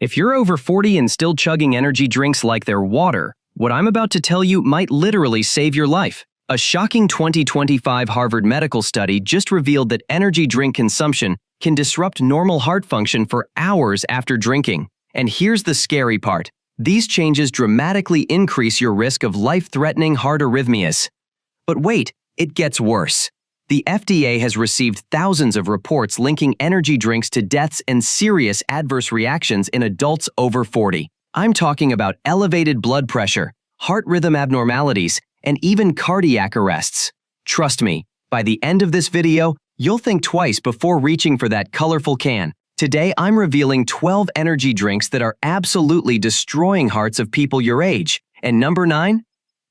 If you're over 40 and still chugging energy drinks like they're water, what I'm about to tell you might literally save your life. A shocking 2025 Harvard medical study just revealed that energy drink consumption can disrupt normal heart function for hours after drinking. And here's the scary part. These changes dramatically increase your risk of life-threatening heart arrhythmias. But wait, it gets worse. The FDA has received thousands of reports linking energy drinks to deaths and serious adverse reactions in adults over 40. I'm talking about elevated blood pressure, heart rhythm abnormalities, and even cardiac arrests. Trust me, by the end of this video, you'll think twice before reaching for that colorful can. Today, I'm revealing 12 energy drinks that are absolutely destroying hearts of people your age. And number 9?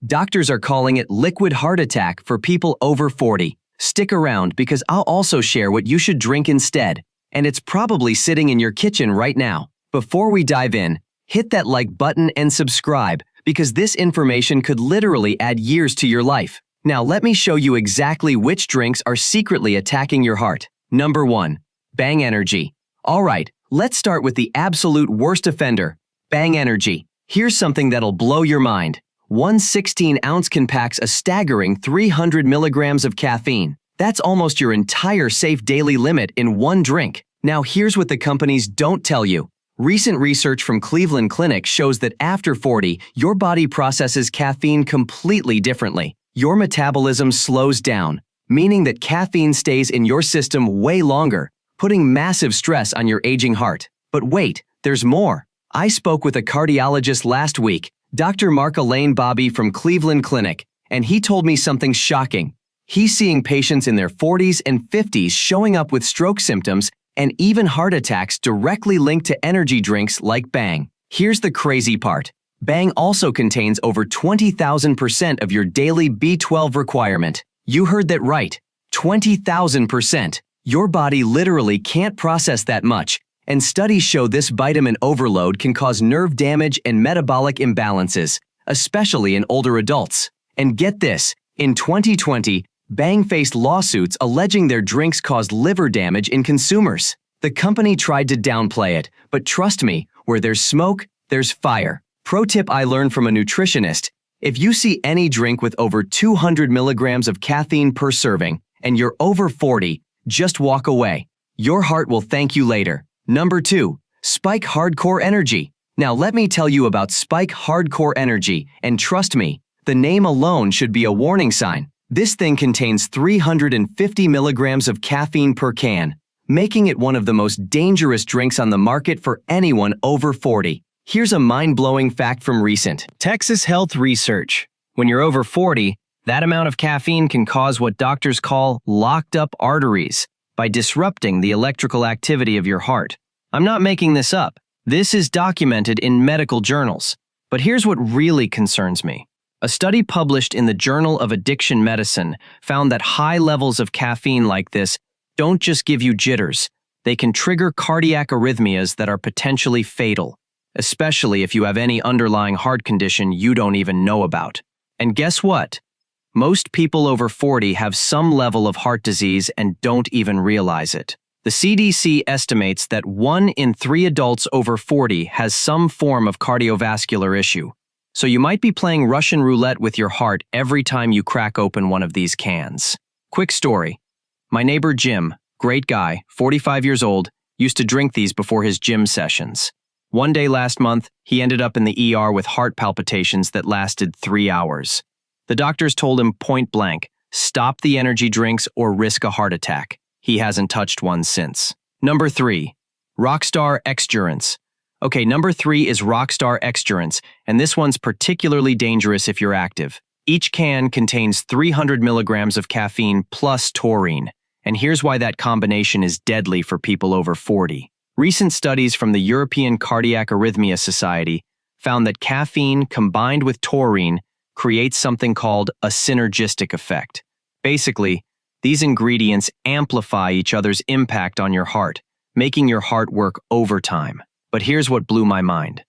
Doctors are calling it liquid heart attack for people over 40. Stick around because I'll also share what you should drink instead, and it's probably sitting in your kitchen right now. Before we dive in, hit that like button and subscribe because this information could literally add years to your life. Now let me show you exactly which drinks are secretly attacking your heart. Number 1. Bang Energy. Alright, let's start with the absolute worst offender, Bang Energy. Here's something that'll blow your mind. One 16-ounce can pack a staggering 300 milligrams of caffeine. That's almost your entire safe daily limit in one drink. Now here's what the companies don't tell you. Recent research from Cleveland Clinic shows that after 40, your body processes caffeine completely differently. Your metabolism slows down, meaning that caffeine stays in your system way longer, putting massive stress on your aging heart. But wait, there's more. I spoke with a cardiologist last week, Dr. Mark Elaine Bobby from Cleveland Clinic, and he told me something shocking. He's seeing patients in their 40s and 50s showing up with stroke symptoms and even heart attacks directly linked to energy drinks like Bang. Here's the crazy part. Bang also contains over 20,000% of your daily B12 requirement. You heard that right, 20,000%. Your body literally can't process that much. And studies show this vitamin overload can cause nerve damage and metabolic imbalances, especially in older adults. And get this, in 2020, Bang faced lawsuits alleging their drinks caused liver damage in consumers. The company tried to downplay it, but trust me, where there's smoke, there's fire. Pro tip I learned from a nutritionist: if you see any drink with over 200 milligrams of caffeine per serving, and you're over 40, just walk away. Your heart will thank you later. Number 2. Spike Hardcore Energy. Now let me tell you about Spike Hardcore Energy, and trust me, the name alone should be a warning sign. This thing contains 350 milligrams of caffeine per can, making it one of the most dangerous drinks on the market for anyone over 40. Here's a mind-blowing fact from recent Texas Health Research. When you're over 40, that amount of caffeine can cause what doctors call locked-up arteries, by disrupting the electrical activity of your heart. I'm not making this up. This is documented in medical journals. But here's what really concerns me. A study published in the Journal of Addiction Medicine found that high levels of caffeine like this don't just give you jitters. They can trigger cardiac arrhythmias that are potentially fatal, especially if you have any underlying heart condition you don't even know about. And guess what? Most people over 40 have some level of heart disease and don't even realize it. The CDC estimates that 1 in 3 adults over 40 has some form of cardiovascular issue. So you might be playing Russian roulette with your heart every time you crack open one of these cans. Quick story. My neighbor Jim, great guy, 45 years old, used to drink these before his gym sessions. One day last month, he ended up in the ER with heart palpitations that lasted 3 hours. The doctors told him point blank, stop the energy drinks or risk a heart attack. He hasn't touched one since. Number 3. Rockstar Xdurance. Okay, number 3 is Rockstar Xdurance, and this one's particularly dangerous if you're active. Each can contains 300 milligrams of caffeine plus taurine, and here's why that combination is deadly for people over 40. Recent studies from the European Cardiac Arrhythmia Society found that caffeine combined with taurine creates something called a synergistic effect. Basically, these ingredients amplify each other's impact on your heart, making your heart work overtime. But here's what blew my mind.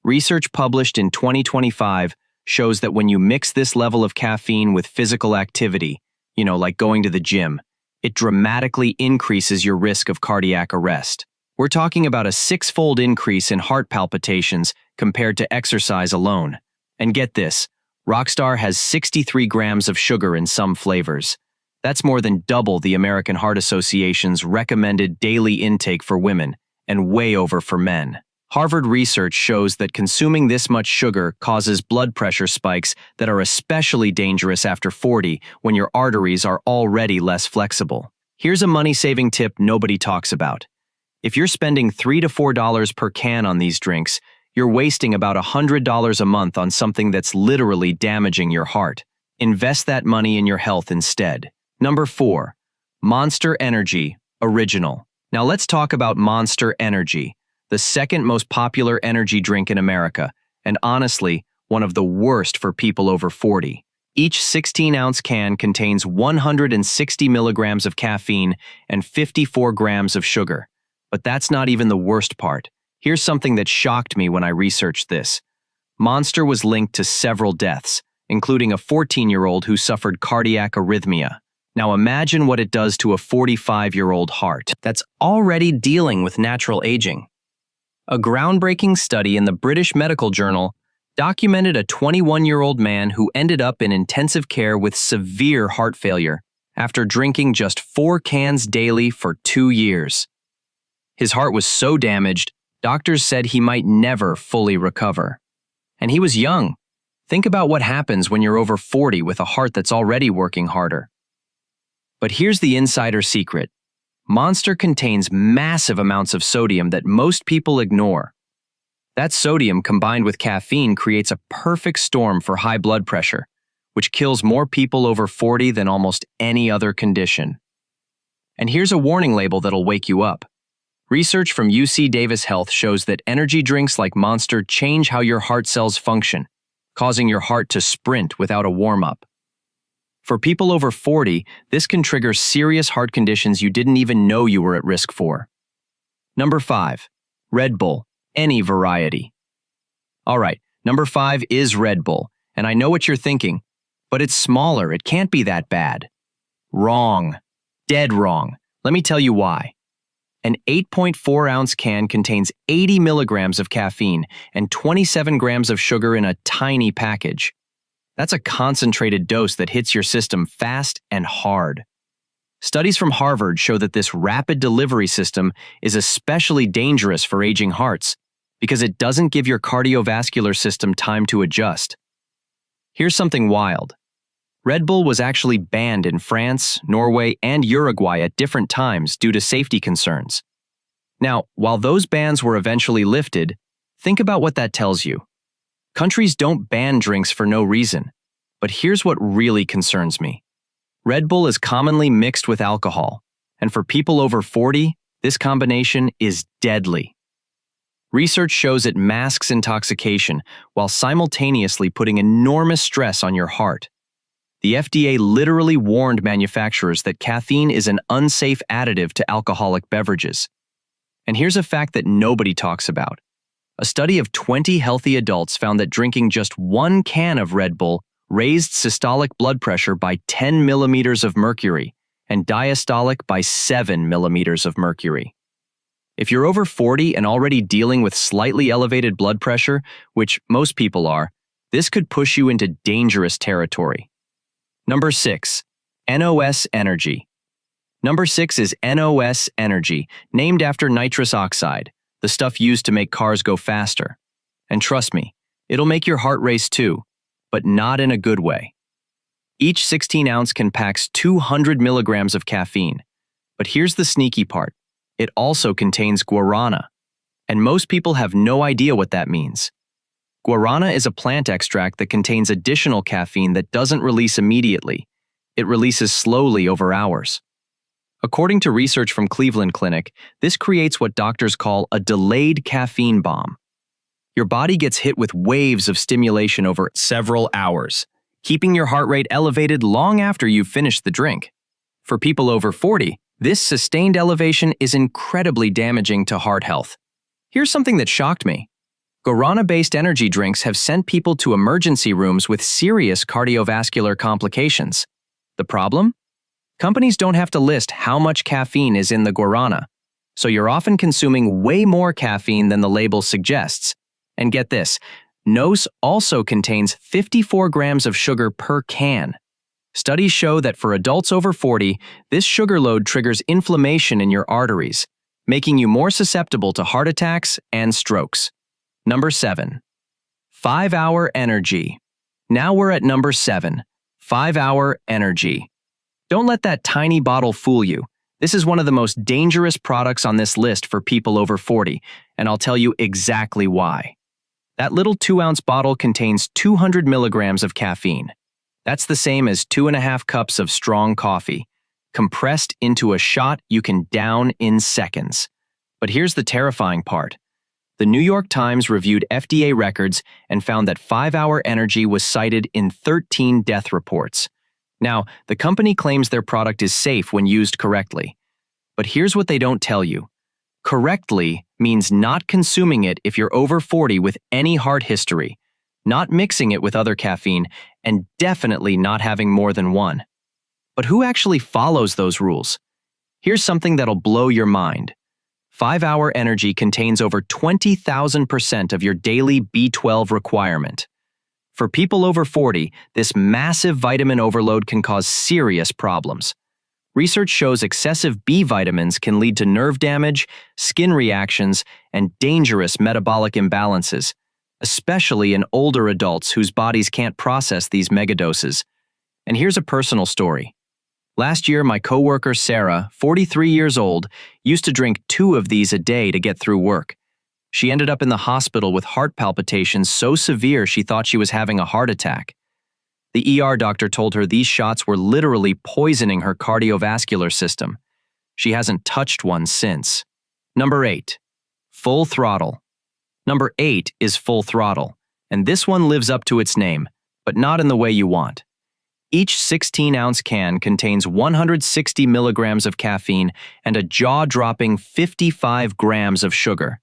Research published in 2025 shows that when you mix this level of caffeine with physical activity, like going to the gym, it dramatically increases your risk of cardiac arrest. We're talking about a six-fold increase in heart palpitations compared to exercise alone. And get this, Rockstar has 63 grams of sugar in some flavors. That's more than double the American Heart Association's recommended daily intake for women, and way over for men. Harvard research shows that consuming this much sugar causes blood pressure spikes that are especially dangerous after 40 when your arteries are already less flexible. Here's a money-saving tip nobody talks about. If you're spending $3 to $4 per can on these drinks, you're wasting about $100 a month on something that's literally damaging your heart. Invest that money in your health instead. Number 4. Monster Energy Original. Now let's talk about Monster Energy, the second most popular energy drink in America, and honestly, one of the worst for people over 40. Each 16-ounce can contains 160 milligrams of caffeine and 54 grams of sugar. But that's not even the worst part. Here's something that shocked me when I researched this. Monster was linked to several deaths, including a 14-year-old who suffered cardiac arrhythmia. Now imagine what it does to a 45-year-old heart that's already dealing with natural aging. A groundbreaking study in the British Medical Journal documented a 21-year-old man who ended up in intensive care with severe heart failure after drinking just 4 cans daily for 2 years. His heart was so damaged, doctors said he might never fully recover. And he was young. Think about what happens when you're over 40 with a heart that's already working harder. But here's the insider secret. Monster contains massive amounts of sodium that most people ignore. That sodium combined with caffeine creates a perfect storm for high blood pressure, which kills more people over 40 than almost any other condition. And here's a warning label that'll wake you up. Research from UC Davis Health shows that energy drinks like Monster change how your heart cells function, causing your heart to sprint without a warm-up. For people over 40, this can trigger serious heart conditions you didn't even know you were at risk for. Number 5. Red Bull, any variety. Alright, number 5 is Red Bull, and I know what you're thinking, but it's smaller, it can't be that bad. Wrong. Dead wrong. Let me tell you why. An 8.4-ounce can contains 80 milligrams of caffeine and 27 grams of sugar in a tiny package. That's a concentrated dose that hits your system fast and hard. Studies from Harvard show that this rapid delivery system is especially dangerous for aging hearts because it doesn't give your cardiovascular system time to adjust. Here's something wild. Red Bull was actually banned in France, Norway, and Uruguay at different times due to safety concerns. Now, while those bans were eventually lifted, think about what that tells you. Countries don't ban drinks for no reason, but here's what really concerns me. Red Bull is commonly mixed with alcohol, and for people over 40, this combination is deadly. Research shows it masks intoxication while simultaneously putting enormous stress on your heart. The FDA literally warned manufacturers that caffeine is an unsafe additive to alcoholic beverages. And here's a fact that nobody talks about. A study of 20 healthy adults found that drinking just 1 can of Red Bull raised systolic blood pressure by 10 millimeters of mercury and diastolic by 7 millimeters of mercury. If you're over 40 and already dealing with slightly elevated blood pressure, which most people are, this could push you into dangerous territory. Number 6. NOS Energy. Number 6 is NOS Energy, named after nitrous oxide, the stuff used to make cars go faster. And trust me, it'll make your heart race too, but not in a good way. Each 16-ounce can packs 200 milligrams of caffeine. But here's the sneaky part. It also contains guarana. And most people have no idea what that means. Guarana is a plant extract that contains additional caffeine that doesn't release immediately. It releases slowly over hours. According to research from Cleveland Clinic, this creates what doctors call a delayed caffeine bomb. Your body gets hit with waves of stimulation over several hours, keeping your heart rate elevated long after you've finished the drink. For people over 40, this sustained elevation is incredibly damaging to heart health. Here's something that shocked me. Guarana-based energy drinks have sent people to emergency rooms with serious cardiovascular complications. The problem? Companies don't have to list how much caffeine is in the guarana. So you're often consuming way more caffeine than the label suggests. And get this, NOS also contains 54 grams of sugar per can. Studies show that for adults over 40, this sugar load triggers inflammation in your arteries, making you more susceptible to heart attacks and strokes. Number 7. 5-Hour Energy. Now we're at number 7. 5-Hour Energy. Don't let that tiny bottle fool you. This is one of the most dangerous products on this list for people over 40, and I'll tell you exactly why. That little 2-ounce bottle contains 200 milligrams of caffeine. That's the same as 2.5 cups of strong coffee, compressed into a shot you can down in seconds. But here's the terrifying part. The New York Times reviewed FDA records and found that 5-Hour Energy was cited in 13 death reports. Now, the company claims their product is safe when used correctly. But here's what they don't tell you. Correctly means not consuming it if you're over 40 with any heart history, not mixing it with other caffeine, and definitely not having more than one. But who actually follows those rules? Here's something that'll blow your mind. 5-Hour Energy contains over 20,000% of your daily B12 requirement. For people over 40, this massive vitamin overload can cause serious problems. Research shows excessive B vitamins can lead to nerve damage, skin reactions, and dangerous metabolic imbalances, especially in older adults whose bodies can't process these megadoses. And here's a personal story. Last year, my coworker Sarah, 43 years old, used to drink 2 of these a day to get through work. She ended up in the hospital with heart palpitations so severe she thought she was having a heart attack. The ER doctor told her these shots were literally poisoning her cardiovascular system. She hasn't touched one since. Number 8. Full Throttle. Number 8 is Full Throttle, and this one lives up to its name, but not in the way you want. Each 16-ounce can contains 160 milligrams of caffeine and a jaw-dropping 55 grams of sugar.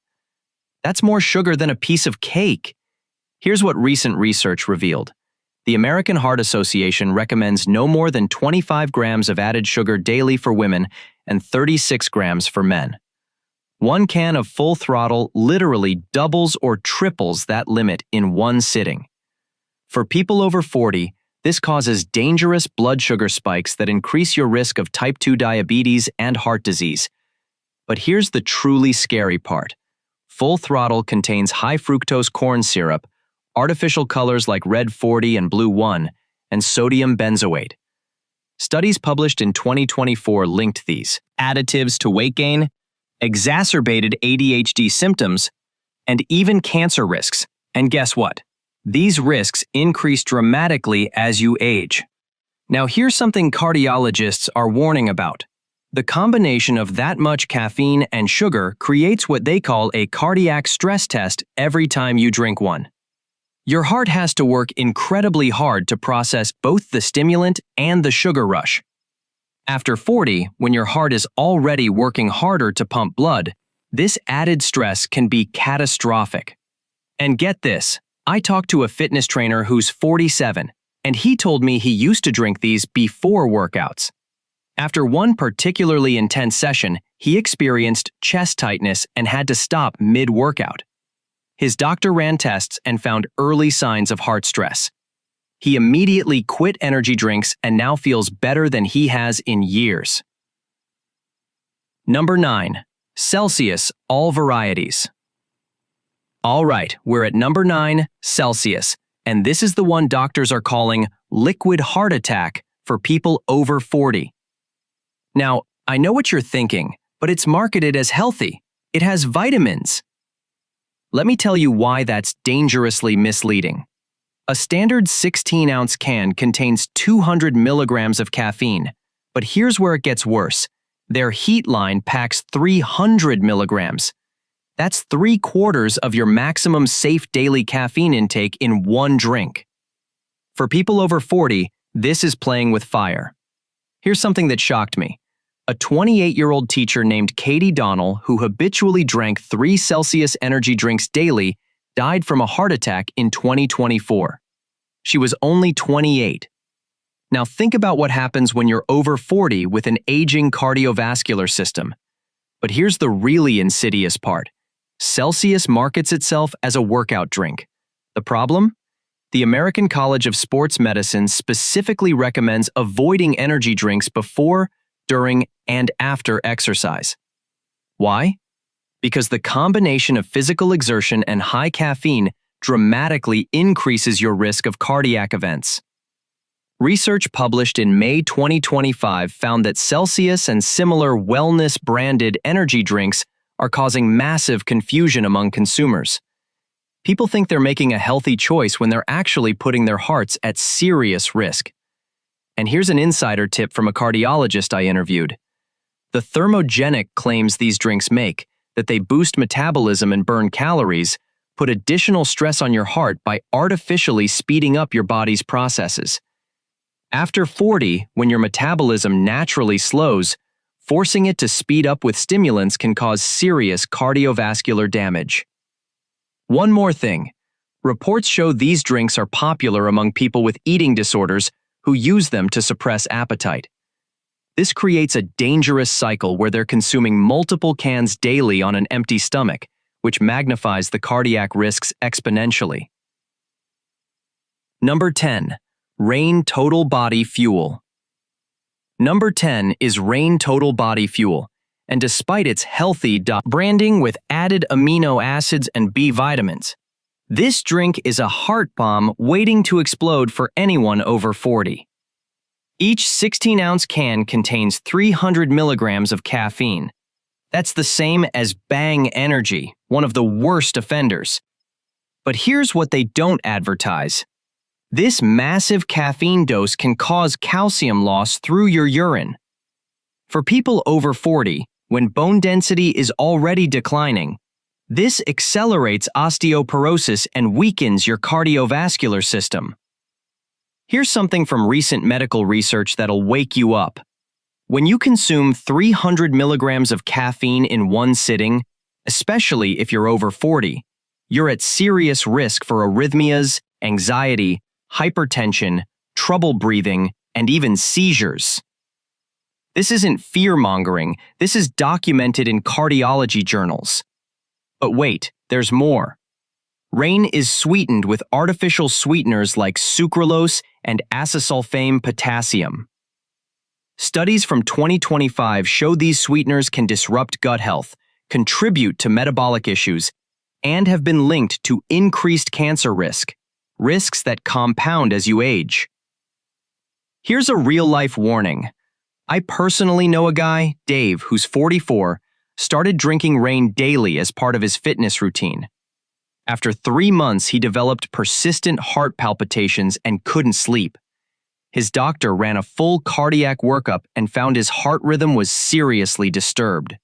That's more sugar than a piece of cake. Here's what recent research revealed. The American Heart Association recommends no more than 25 grams of added sugar daily for women and 36 grams for men. One can of Full Throttle literally doubles or triples that limit in one sitting. For people over 40, this causes dangerous blood sugar spikes that increase your risk of type 2 diabetes and heart disease. But here's the truly scary part. Full Throttle contains high fructose corn syrup, artificial colors like red 40 and blue 1, and sodium benzoate. Studies published in 2024 linked these additives to weight gain, exacerbated ADHD symptoms, and even cancer risks. And guess what? These risks increase dramatically as you age. Now here's something cardiologists are warning about. The combination of that much caffeine and sugar creates what they call a cardiac stress test every time you drink one. Your heart has to work incredibly hard to process both the stimulant and the sugar rush. After 40, when your heart is already working harder to pump blood, this added stress can be catastrophic. And get this, I talked to a fitness trainer who's 47, and he told me he used to drink these before workouts. After one particularly intense session, he experienced chest tightness and had to stop mid-workout. His doctor ran tests and found early signs of heart stress. He immediately quit energy drinks and now feels better than he has in years. Number 9. Celsius All Varieties. All right, we're at number 9, Celsius, and this is the one doctors are calling liquid heart attack for people over 40. Now, I know what you're thinking, but it's marketed as healthy. It has vitamins. Let me tell you why that's dangerously misleading. A standard 16-ounce can contains 200 milligrams of caffeine, but here's where it gets worse. Their heat line packs 300 milligrams. That's 3/4 of your maximum safe daily caffeine intake in one drink. For people over 40, this is playing with fire. Here's something that shocked me. A 28-year-old teacher named Katie Donnell, who habitually drank 3 Celsius energy drinks daily, died from a heart attack in 2024. She was only 28. Now think about what happens when you're over 40 with an aging cardiovascular system. But here's the really insidious part. Celsius markets itself as a workout drink. The problem? The American College of Sports Medicine specifically recommends avoiding energy drinks before, during, and after exercise. Why? Because the combination of physical exertion and high caffeine dramatically increases your risk of cardiac events. Research published in May 2025 found that Celsius and similar wellness-branded energy drinks are causing massive confusion among consumers. People think they're making a healthy choice when they're actually putting their hearts at serious risk. And here's an insider tip from a cardiologist I interviewed. The thermogenic claims these drinks make, that they boost metabolism and burn calories, put additional stress on your heart by artificially speeding up your body's processes. After 40, when your metabolism naturally slows, forcing it to speed up with stimulants can cause serious cardiovascular damage. One more thing. Reports show these drinks are popular among people with eating disorders who use them to suppress appetite. This creates a dangerous cycle where they're consuming multiple cans daily on an empty stomach, which magnifies the cardiac risks exponentially. Number 10. Reign Total Body Fuel. Number 10 is Reign Total Body Fuel, and despite its healthy branding with added amino acids and B vitamins, this drink is a heart bomb waiting to explode for anyone over 40. Each 16-ounce can contains 300 milligrams of caffeine. That's the same as Bang Energy, one of the worst offenders. But here's what they don't advertise. This massive caffeine dose can cause calcium loss through your urine. For people over 40, when bone density is already declining, this accelerates osteoporosis and weakens your cardiovascular system. Here's something from recent medical research that'll wake you up. When you consume 300 milligrams of caffeine in one sitting, especially if you're over 40, you're at serious risk for arrhythmias, anxiety, hypertension, trouble breathing, and even seizures. This isn't fear-mongering, this is documented in cardiology journals. But wait, there's more. Reign is sweetened with artificial sweeteners like sucralose and acesulfame potassium. Studies from 2025 show these sweeteners can disrupt gut health, contribute to metabolic issues, and have been linked to increased cancer risk, risks that compound as you age. Here's a real-life warning. I personally know a guy, Dave, who's 44, started drinking Reign daily as part of his fitness routine. After 3 months, he developed persistent heart palpitations and couldn't sleep. His doctor ran a full cardiac workup and found his heart rhythm was seriously disturbed.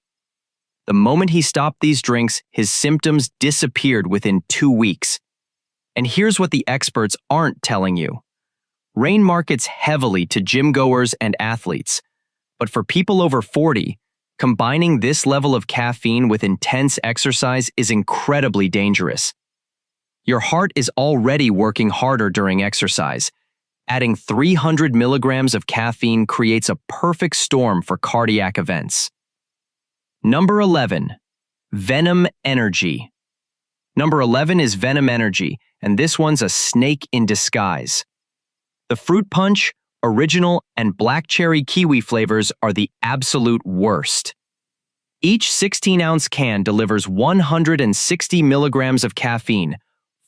The moment he stopped these drinks, his symptoms disappeared within 2 weeks. And here's what the experts aren't telling you. Reign markets heavily to gym goers and athletes, but for people over 40, combining this level of caffeine with intense exercise is incredibly dangerous. Your heart is already working harder during exercise. Adding 300 milligrams of caffeine creates a perfect storm for cardiac events. Number 11. Venom Energy. Number 11 is Venom Energy, and this one's a snake in disguise. The fruit punch, original, and black cherry kiwi flavors are the absolute worst. Each 16-ounce can delivers 160 milligrams of caffeine,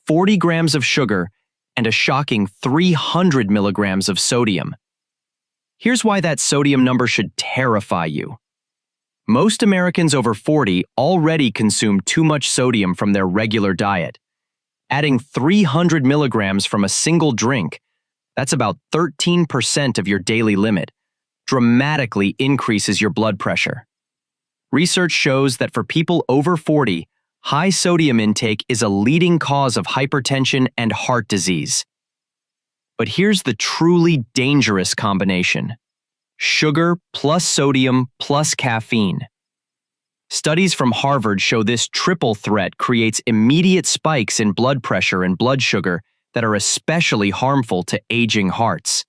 40 grams of sugar, and a shocking 300 milligrams of sodium. Here's why that sodium number should terrify you. Most Americans over 40 already consume too much sodium from their regular diet. Adding 300 milligrams from a single drink, that's about 13% of your daily limit, dramatically increases your blood pressure. Research shows that for people over 40, high sodium intake is a leading cause of hypertension and heart disease. But here's the truly dangerous combination: sugar plus sodium plus caffeine. Studies from Harvard show this triple threat creates immediate spikes in blood pressure and blood sugar that are especially harmful to aging hearts.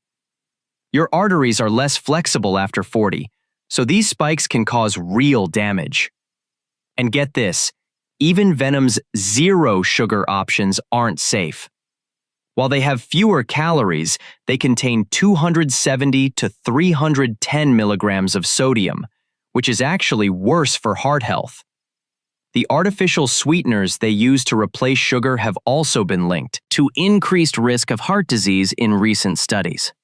Your arteries are less flexible after 40, So these spikes can cause real damage. And get this, even Venom's zero sugar options aren't safe. While they have fewer calories, they contain 270 to 310 milligrams of sodium, which is actually worse for heart health. The artificial sweeteners they use to replace sugar have also been linked to increased risk of heart disease in recent studies.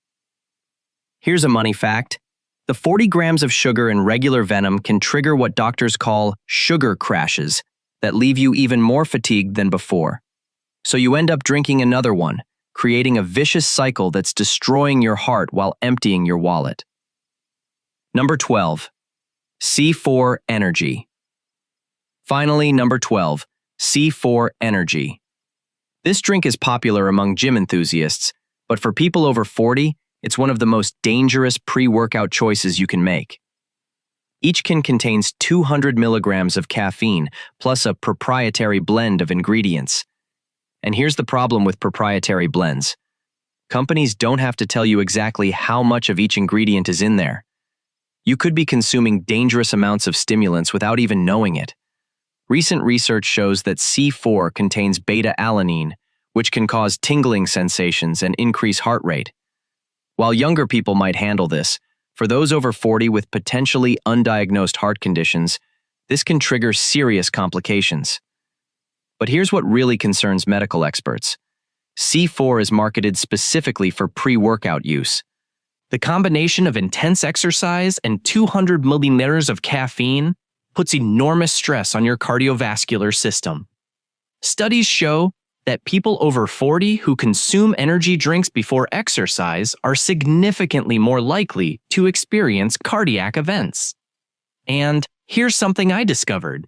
Here's a money fact. The 40 grams of sugar in regular Venom can trigger what doctors call sugar crashes that leave you even more fatigued than before. So you end up drinking another one, creating a vicious cycle that's destroying your heart while emptying your wallet. Number 12. C4 Energy. Finally, number 12. C4 Energy. This drink is popular among gym enthusiasts, but for people over 40, it's one of the most dangerous pre-workout choices you can make. Each can contains 200 milligrams of caffeine, plus a proprietary blend of ingredients. And here's the problem with proprietary blends. Companies don't have to tell you exactly how much of each ingredient is in there. You could be consuming dangerous amounts of stimulants without even knowing it. Recent research shows that C4 contains beta-alanine, which can cause tingling sensations and increase heart rate. While younger people might handle this, for those over 40 with potentially undiagnosed heart conditions, this can trigger serious complications. But here's what really concerns medical experts. C4 is marketed specifically for pre-workout use. The combination of intense exercise and 200 milliliters of caffeine puts enormous stress on your cardiovascular system. Studies show that people over 40 who consume energy drinks before exercise are significantly more likely to experience cardiac events. And here's something I discovered.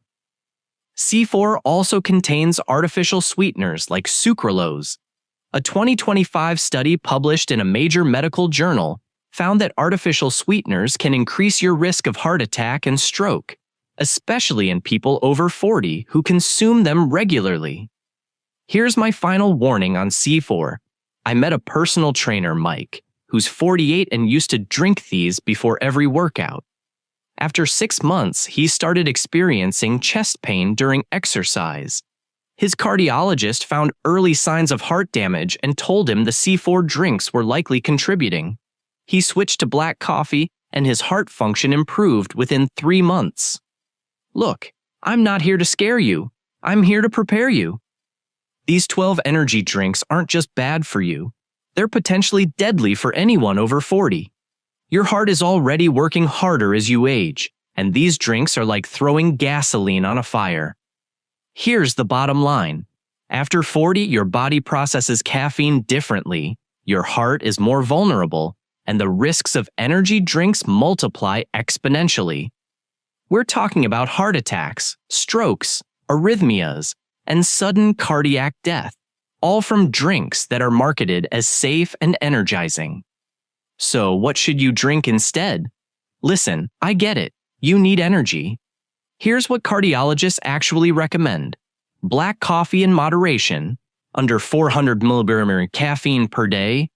C4 also contains artificial sweeteners like sucralose. A 2025 study published in a major medical journal found that artificial sweeteners can increase your risk of heart attack and stroke, especially in people over 40 who consume them regularly. Here's my final warning on C4. I met a personal trainer, Mike, who's 48 and used to drink these before every workout. After 6 months, he started experiencing chest pain during exercise. His cardiologist found early signs of heart damage and told him the C4 drinks were likely contributing. He switched to black coffee and his heart function improved within 3 months. Look, I'm not here to scare you. I'm here to prepare you. These 12 energy drinks aren't just bad for you. They're potentially deadly for anyone over 40. Your heart is already working harder as you age, and these drinks are like throwing gasoline on a fire. Here's the bottom line. After 40, your body processes caffeine differently, your heart is more vulnerable, and the risks of energy drinks multiply exponentially. We're talking about heart attacks, strokes, arrhythmias, and sudden cardiac death, all from drinks that are marketed as safe and energizing. So what should you drink instead? Listen, I get it. You need energy. Here's what cardiologists actually recommend. Black coffee in moderation, under 400 milligrams of caffeine per day,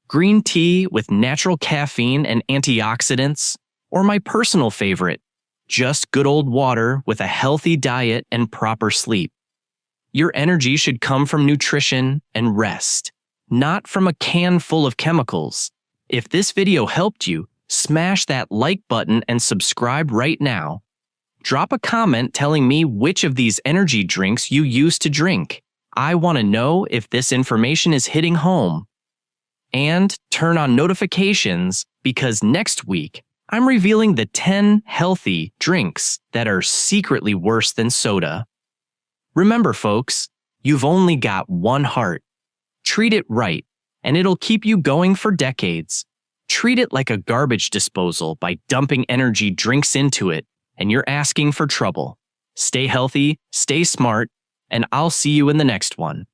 green tea with natural caffeine and antioxidants, or my personal favorite, just good old water with a healthy diet and proper sleep. Your energy should come from nutrition and rest, not from a can full of chemicals. If this video helped you, smash that like button and subscribe right now. Drop a comment telling me which of these energy drinks you used to drink. I want to know if this information is hitting home. And turn on notifications because next week, I'm revealing the 10 healthy drinks that are secretly worse than soda. Remember, folks, you've only got one heart. Treat it right, and it'll keep you going for decades. Treat it like a garbage disposal by dumping energy drinks into it, and you're asking for trouble. Stay healthy, stay smart, and I'll see you in the next one.